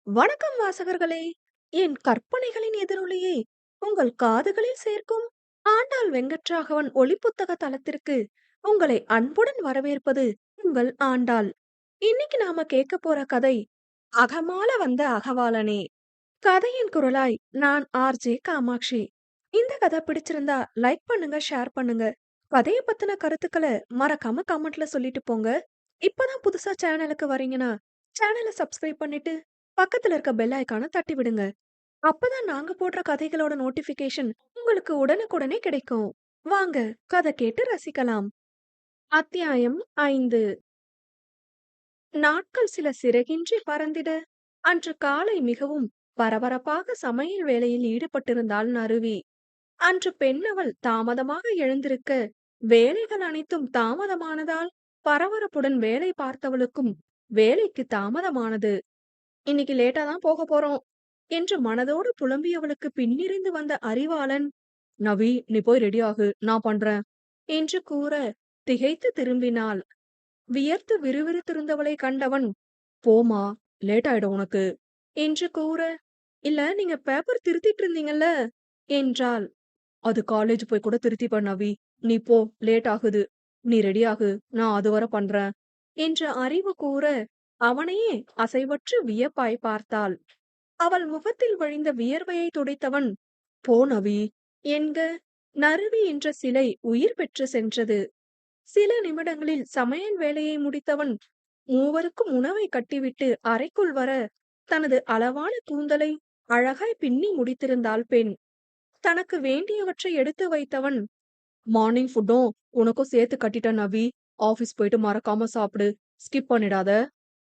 வணக்கம் வாசகர்களே! என் கற்பனைகளின் எதிரொலியை உங்கள் காதுகளில் சேர்க்கும் ஆண்டாள் வெங்கட்ராகவன் ஒலிப்புத்தக தளத்திற்கு உங்களை அன்புடன் வரவேற்பது உங்கள் ஆண்டாள். இன்னைக்கு நாம கேட்க போற கதை அகமால வந்த அகவாளனே. கதையின் குரலாய் நான் ஆர்ஜே காமாட்சி. இந்த கதை பிடிச்சிருந்தா லைக் பண்ணுங்க, ஷேர் பண்ணுங்க. கதைய பத்தின கருத்துக்களை மறக்காம கமெண்ட்ல சொல்லிட்டு போங்க. இப்பதான் புதுசா சேனலுக்கு வரீங்கன்னா சேனலை சப்ஸ்கிரைப் பண்ணிட்டு பக்கத்துல இருக்க பெல் ஐகானை தட்டி விடுங்க. அப்பதான் நாங்க போடுற கதைகளோட நோட்டிபிகேஷன் உங்களுக்கு உடனுக்குடனே கிடைக்கும். வாங்க கதை கேட்டு ரசிக்கலாம். அத்தியாயம் 5. நாட்கள் சில சிறகின்றி பறந்திட அன்று காலை மிகவும் பரபரப்பாக சமையல் வேலையில் ஈடுபட்டிருந்தாள் நறுவி. அன்று பெண்ணவள் தாமதமாக எழுந்திருக்க வேலைகள் அனைத்தும் தாமதமானதால் பரபரப்புடன் வேலை பார்த்தவளுக்கும் வேலைக்கு தாமதமானது. இன்னைக்கு லேட்டா தான் போக போறோம் என்று மனதோடு புலம்பியவளுக்கு பின்னிருந்து வந்த அறிவாளன், நவி நீ போய் ரெடி ஆகு, நான் பண்றேன் என்று கூற திகைத்து திரும்பினாள். வியர்த்து விறுவிறுத்திருந்தவளை கண்டவன், போமா, லேட் ஆயிடும் உனக்கு என்று கூற, இல்ல நீங்க பேப்பர் திருத்திட்டு இருந்தீங்கல்ல என்றாள். அது காலேஜ் போய் கூட திருத்திப்ப நவி, நீ போ, லேட் ஆகுது, நீ ரெடி ஆகு, நான் அதுவரை பண்றேன் என்று அறிவு கூற அவனையே அசைவற்று வியப்பாய் பார்த்தாள். அவள் முகத்தில் வழிந்த வியர்வையை துடைத்தவன், போ நவி என்க நறுவி என்ற சிலை உயிர் பெற்று சென்றது. சில நிமிடங்களில் சமையல் வேலையை முடித்தவன் மூவருக்கும் உணவை கட்டிவிட்டு அறைக்குள் வர தனது அளவான கூந்தலை அழகாய் பின்னி முடித்திருந்தாள் பெண். தனக்கு வேண்டியவற்றை எடுத்து வைத்தவன், மார்னிங் ஃபுட்டும் உனக்கும் சேர்த்து கட்டிட்டேன் நவி, ஆபீஸ் போயிட்டு மறக்காம சாப்பிடு, ஸ்கிப் பண்ணிடாத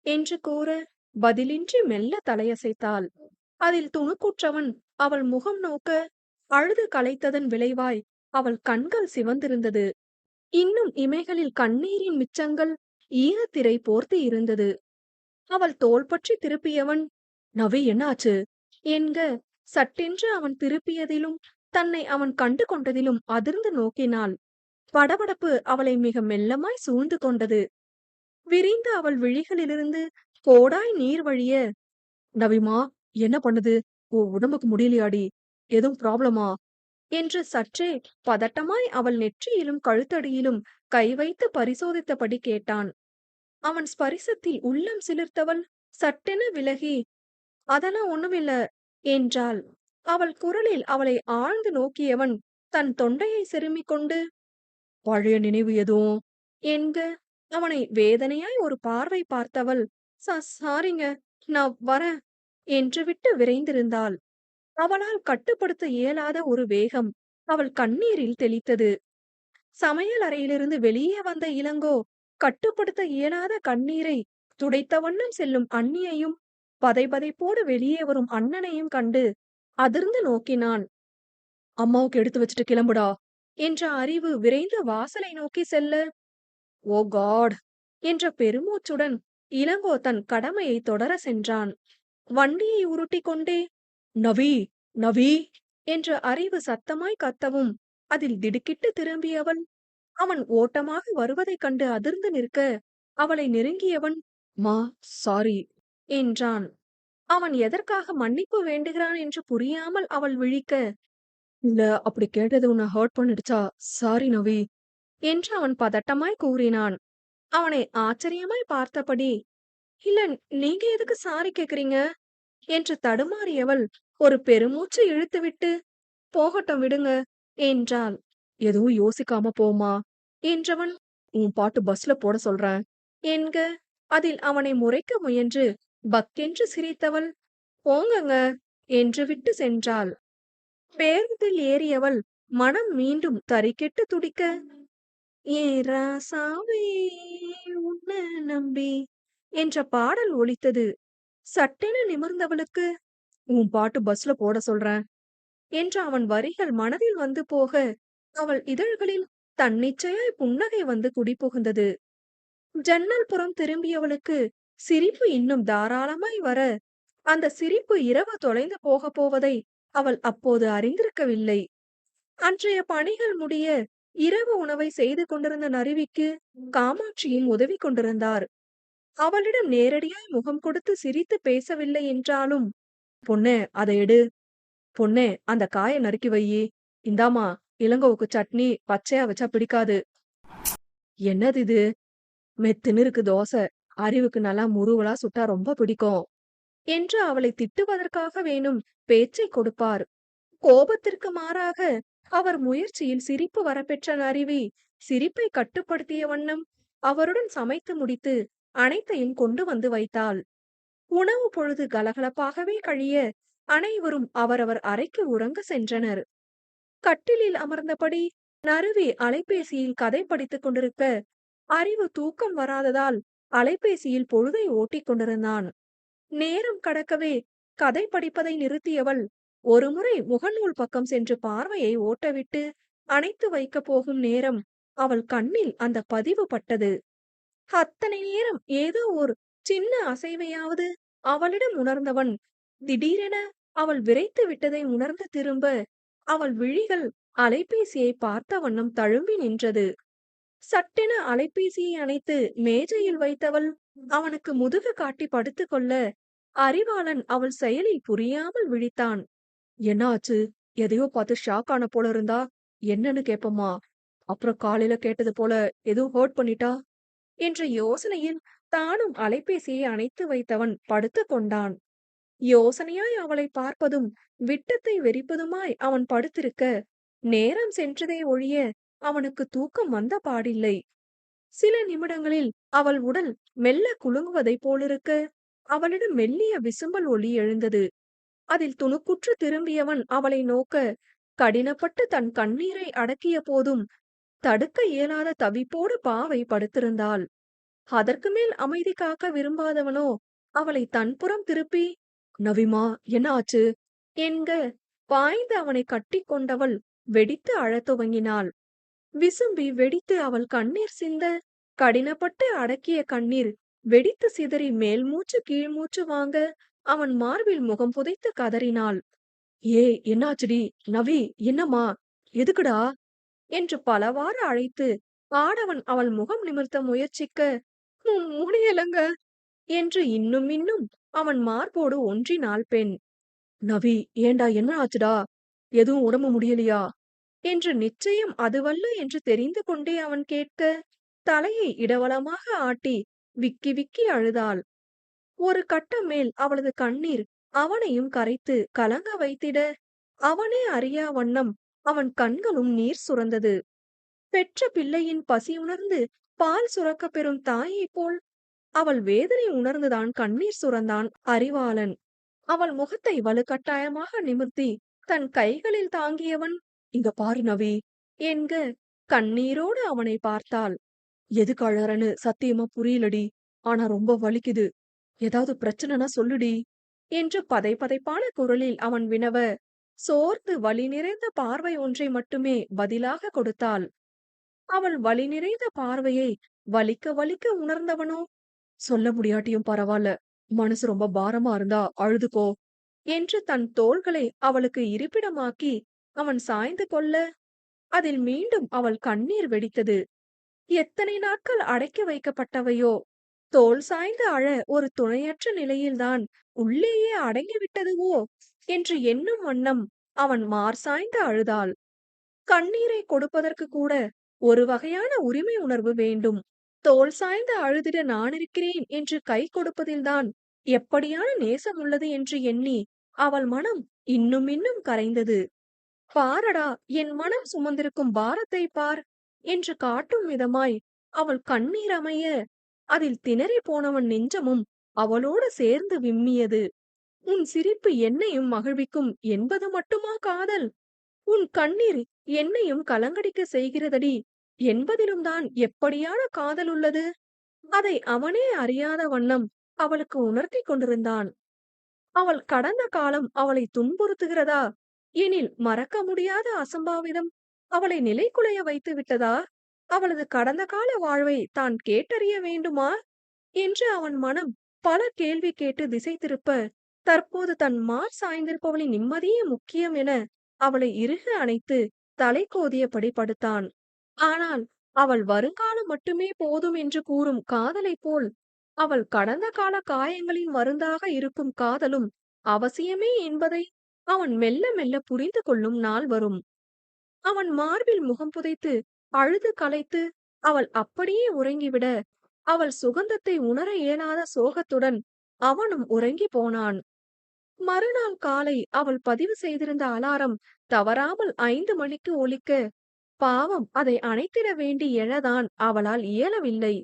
என்று கூற பதிலின்றி மெல்ல தலையசைத்தாள். அதில் துணுக்குற்றவன் அவள் முகம் நோக்க அழுது கலைத்ததன் விளைவாய் அவள் கண்கள் சிவந்திருந்தது. இன்னும் இமைகளில் கண்ணீரின் மிச்சங்கள் ஈரத்திரை போர்த்தி இருந்தது. அவள் தோள் பற்றி திருப்பியவன், நவி என்னாச்சு என்க சட்டென்று அவன் திருப்பியதிலும் தன்னை அவன் கண்டு கொண்டதிலும் அதிர்ந்து நோக்கினாள். படபடப்பு அவளை மிக மெல்லமாய் சூழ்ந்து கொண்டது. விரிந்த அவள் விழிகளிலிருந்து கோடாய் நீர் வழிய, நவிமா என்ன பண்ணுது, உன் உடம்புக்கு முடியலையாடி, எதுவும் ப்ராப்ளமா என்று சற்றே பதட்டமாய் அவள் நெற்றியிலும் கழுத்தடியிலும் கை வைத்து பரிசோதித்தபடி கேட்டான். அவன் ஸ்பரிசத்தில் உள்ளம் சிலிர்த்தவள் சட்டென விலகி, அதெல்லாம் ஒண்ணுமில்ல என்றாள். அவள் குரலில் அவளை ஆழ்ந்து நோக்கியவன் தன் தொண்டையை செருமிக் கொண்டு, பழைய நினைவு எதுவும் என்க அவனை வேதனையாய் ஒரு பார்வை பார்த்தவள், சாரிங்க, நான் வரேன் என்று விட்டு விரைந்திருந்தாள். அவளால் கட்டுப்படுத்த இயலாத ஒரு வேகம் அவள் கண்ணீரில் தெளித்தது. சமையல் அறையிலிருந்து வெளியே வந்த இளங்கோ கட்டுப்படுத்த இயலாத கண்ணீரை துடைத்த வண்ணம் செல்லும் அண்ணியையும் பதைபதைப்போடு வெளியே வரும் அண்ணனையும் கண்டு அதிர்ந்து நோக்கினான். அம்மாவுக்கு எடுத்து வச்சுட்டு கிளம்புடா என்ற அறிவு விரைந்து வாசலை நோக்கி செல்ல, ஓ காட் என்ற பெருமூச்சுடன் இளங்கோ தன் கடமையை தொடர சென்றான். வண்டியை உருட்டி கொண்டே, நவி நவி என்ற அறிவு சத்தமாய் கத்தவும் அதில் திடுக்கிட்டு திரும்பியவள் அவன் ஓட்டமாக வருவதைக் கண்டு அதிர்ந்து நிற்க அவளை நெருங்கியவன், மா சாரி என்றான். அவன் எதற்காக மன்னிப்பு வேண்டுகிறான் என்று புரியாமல் அவள் விழிக்க, இல்ல அப்படி கேட்டது உன்னை ஹர்ட் பண்ணிடுச்சா, சாரி நவி என்று அவன் பதட்டமாய் கூறினான். அவனை ஆச்சரியமாய் பார்த்தபடி, இல்ல நீங்க எதுக்கு சாரி கேக்குறீங்க என்று தடுமாறியவள் ஒரு பெருமூச்சு இழுத்துவிட்டு, போகட்டும் விடுங்க என்றாள். எதுவும் யோசிக்காம போமா என்றவன், உன் பாட்டு பஸ்ல போட சொல்றேன் என்க அதில் அவனை முறைக்க முயன்று பக்கென்று சிரித்தவள், போங்கங்க என்று விட்டு சென்றாள். பேருந்தில் ஏறியவள் மனம் மீண்டும் தறிக்கெட்டு துடிக்க, ஏ ராசாவே உன்ன நம்பி என்ற பாடல் ஒலித்தது. சட்டென நிமிர்ந்தவளுக்கு, உன் பாட்டு பஸ்ல போட சொல்றேன் என்ற அவன் வரிகள் மனதில் வந்து போக அவள் இதழ்களில் தன்னிச்சையாய் புன்னகை வந்து குடிபுகுந்தது. ஜன்னல் புறம் திரும்பியவளுக்கு சிரிப்பு இன்னும் தாராளமாய் வர அந்த சிரிப்பு இரவு தொலைந்து போக போவதை அவள் அப்போது அறிந்திருக்கவில்லை. அன்றைய பணிகள் முடிய இரவு உணவை செய்து கொண்டிருந்த நறுவிக்கு காமாட்சியும் உதவி கொண்டிருந்தார். அவளிடம் நேரடியாய் முகம் கொடுத்து சிரித்து பேசவில்லை என்றாலும், "பொண்ணே அத எடு. பொண்ணே அந்த காய நறுக்கி வையி. இந்தாம்மா இளங்கோவுக்கு சட்னி பச்சையா வச்சா பிடிக்காது. என்னது இது? மெத்துன்னு இருக்கு தோசை. அறிவுக்கு நல்லா முறுவலா சுட்டா ரொம்ப பிடிக்கும்." என்று அவளை திட்டுவதற்காக வேணும் பேச்சை கொடுப்பார். கோபத்திற்கு மாறாக அவர் முயற்சியில் சிரிப்பு வரப்பெற்ற அருவி சிரிப்பை கட்டுப்படுத்திய வண்ணம் அவருடன் சமைத்து முடித்து அனைத்தையும் கொண்டு வந்து வைத்தாள். உணவு பொழுது கலகலப்பாகவே கழிய அனைவரும் அவரவர் அறைக்கு உறங்க சென்றனர். கட்டிலில் அமர்ந்தபடி நறுவி அலைபேசியில் கதை படித்துக் கொண்டிருக்க, அறிவு தூக்கம் வராததால் அலைபேசியில் பொழுதை ஓட்டிக் கொண்டிருந்தான். நேரம் கடக்கவே கதை படிப்பதை நிறுத்தியவள் ஒருமுறை முகநூல் பக்கம் சென்று பார்வையை ஓட்டவிட்டு அணைத்து வைக்கப் போகும் நேரம் அவள் கண்ணில் அந்த பதிவு பட்டது. அத்தனை நேரம் ஏதோ ஒரு சின்ன அசைவையாவது அவளிடம் உணர்ந்தவன் திடீரென அவள் விரைத்து விட்டதை உணர்ந்து திரும்ப அவள் விழிகள் அலைபேசியை பார்த்த வண்ணம் தழும்பி நின்றது. சட்டென அலைபேசியை அணைத்து மேஜையில் வைத்தவள் அவனுக்கு முதுகு காட்டி படுத்துக்கொள்ள, அறிவாளன் அவள் செயலில் புரியாமல் விழித்தான். "என்ன ஆச்சு? எதையோ பார்த்து ஷாக் ஆன போல இருந்தா, என்னன்னு கேப்பமா? அப்புறம் காலையில கேட்டது போல எதுவும் ஹர்ட் பண்ணிட்டா?" என்ற யோசனையில் தானும் அலைபேசியை அணைத்து வைத்தவன் படுத்துக் கொண்டான். யோசனையாய் அவளை பார்ப்பதும் விட்டத்தை வெறிப்பதுமாய் அவன் படுத்திருக்க, நேரம் சென்றதே ஒழிய அவனுக்கு தூக்கம் வந்த பாடில்லை. சில நிமிடங்களில் அவள் உடல் மெல்ல குலுங்குவதைப் போலிருக்க, அவளிடம் மெல்லிய விசும்பல் ஒலி எழுந்தது. அதில் துணுக்குற்று திரும்பியவன் அவளை நோக்க, கடினப்பட்டு தன் கண்ணீரை அடக்கிய போதும் தடுக்க இயலாத தவிப்போடு பாவை படுத்திருந்தாள். அதற்கு மேல் அமைதி காக்க விரும்பாதவனோ அவளை தன்புறம் திருப்பி, "நவிமா என்ன ஆச்சு?" என்க பாய்ந்து அவனை கட்டி கொண்டவள் வெடித்து அழத் துவங்கினாள். விசும்பி வெடித்து அவள் கண்ணீர் சிந்த, கடினப்பட்டு அடக்கிய கண்ணீர் வெடித்து சிதறி மேல் மூச்சு கீழ் மூச்சு வாங்க அவன் மார்பில் முகம் புதைத்து கதறினாள். "ஏய் என்னாச்சுடி? நவி என்னம்மா? எதுக்குடா?" என்று பலவாறு அழைத்து ஆடவன் அவள் முகம் நிமிர்த்த முயற்சிக்க, முடியலங்க" என்று இன்னும் இன்னும் அவன் மார்போடு ஒன்றினாள் பெண். "நவி ஏண்டா என்ன ஆச்சுடா? எதுவும் உடம்பு முடியலையா?" என்று நிச்சயம் அதுவல்ல என்று தெரிந்து கொண்டே அவன் கேட்க, தலையை இடவலமாக ஆட்டி விக்கி விக்கி அழுதாள். ஒரு கட்டம் மேல் அவளது கண்ணீர் அவனையும் கரைத்து கலங்க வைத்திட, அவனே அறியா வண்ணம் அவன் கண்களும் நீர் சுரந்தது. பெற்ற பிள்ளையின் பசி உணர்ந்து பால் சுரக்கப் பெறும் தாயைப் போல் அவள் வேதனை உணர்ந்துதான் கண்ணீர் சுரந்தான் அறிவாளன். அவள் முகத்தை வலுக்கட்டாயமாக நிமிர்த்தி தன் கைகளில் தாங்கியவன், "இங்க பாரு நவி" என்க கண்ணீரோடு அவனை பார்த்தாள். "எதுக்கு அழறன்னு சத்தியமா புரியலடி. ஆனா ரொம்ப வலிக்குது. ஏதாவது பிரச்சனைனா சொல்லுடி" என்று பதைபதைப்பான குரலில் அவன் வினவ, சோர்ந்து வலி நிறைந்த பார்வை ஒன்றை மட்டுமே பதிலாக கொடுத்தாள். அவள் வலி நிறைந்த பார்வையை வலிக்க வலிக்க உணர்ந்தவனோ, "சொல்ல முடியாட்டியும் பரவாயில்ல. மனசு ரொம்ப பாரமா இருந்தா அழுதுக்கோ" என்று தன் தோள்களை அவளுக்கு இருப்பிடமாக்கி அவன் சாய்ந்து கொள்ள, அதில் மீண்டும் அவள் கண்ணீர் வெடித்தது. எத்தனை நாட்கள் அடக்கி வைக்கப்பட்டவையோ, தோள் சாய்ந்து அழ ஒரு துணையற்ற நிலையில்தான் உள்ளேயே அடங்கிவிட்டதுவோ என்று எண்ணும் வண்ணம் அவன் மார் சாய்ந்து அழுதாள். கண்ணீரை கொடுப்பதற்கு கூட ஒரு வகையான உரிமை உணர்வு வேண்டும். தோள் சாய்ந்து அழுதிட நான் இருக்கிறேன் என்று கை கொடுப்பதில்தான் எப்படியான நேசம் உள்ளது என்று எண்ணி அவள் மனம் இன்னும் இன்னும் கரைந்தது. "பாரடா என் மனம் சுமந்திருக்கும் பாரத்தை பார்" என்று காட்டும் விதமாய் அவள் கண்ணீர் அமைய, அதில் திணறி போனவன் நெஞ்சமும் அவளோடு சேர்ந்து விம்மியது. "உன் சிரிப்பு என்னையும் மகிழ்விக்கும் என்பது மட்டுமா காதல்? உன் கண்ணீர் என்னையும் கலங்கடிக்க செய்கிறதடி என்பதிலும் தான் எப்படியான காதல் உள்ளது?" அதை அவனே அறியாத வண்ணம் அவளுக்கு உணர்த்தி கொண்டிருந்தான். அவள் கடந்த காலம் அவளை துன்புறுத்துகிறதா, எனில் மறக்க முடியாத அசம்பாவிதம் அவளை நிலைகுலைய வைத்து விட்டதா, அவளது கடந்த கால வாழ்வை தான் கேட்டறிய வேண்டுமா என்று அவன் மனம் பல கேள்வி கேட்டு திசை திருப்ப, தற்போது தன் மார் சாய்ந்திருப்பவளின் நிம்மதியே முக்கியம் என அவளை இறுக அணைத்து தலை கோதியபடி படுத்தான். ஆனால் அவள் வருங்காலம் மட்டுமே போதும் என்று கூறும் காதலைப் போல் அவள் கடந்த கால காயங்களின் மருந்தாக இருக்கும் காதலும் அவசியமே என்பதை அவன் மெல்ல மெல்ல புரிந்து கொள்ளும் நாள் வரும். அவன் மார்பில் முகம் புதைத்து அழுது கலைத்து அவள் அப்படியே உறங்கிவிட, அவள் சுகந்தத்தை உணர இயலாத சோகத்துடன் அவனும் உறங்கி போனான். மறுநாள் காலை அவள் பதிவு செய்திருந்த அலாரம் தவறாமல் 5 மணிக்கு ஒலிக்க, பாவம் அதை அணைத்திட வேண்டி எழதான் அவளால் இயலவில்லை.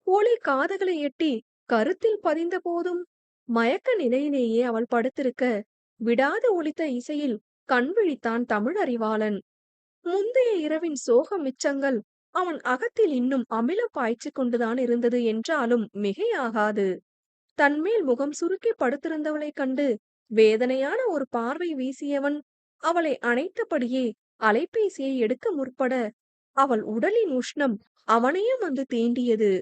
ஒலி காதுகளை எட்டி கருத்தில் பதிந்த போதும் மயக்க நிலையிலேயே அவள் படுத்திருக்க, விடாது ஒலித்த இசையில் கண் விழித்தான் தமிழறிவாளன். முந்தைய இரவின் சோக மிச்சங்கள் அவன் அகத்தில் இன்னும் அமிலம் பாய்ச்சிக் கொண்டுதான் இருந்தது என்றாலும் மிகையாகாது. தன்மேல் முகம் சுருக்கி படுத்திருந்தவளைக் கண்டு வேதனையான ஒரு பார்வை வீசியவன் அவளை அணைத்தபடியே அலைபேசியை எடுக்க முற்பட, அவள் உடலின் உஷ்ணம் அவனையும் வந்து தீண்டியது.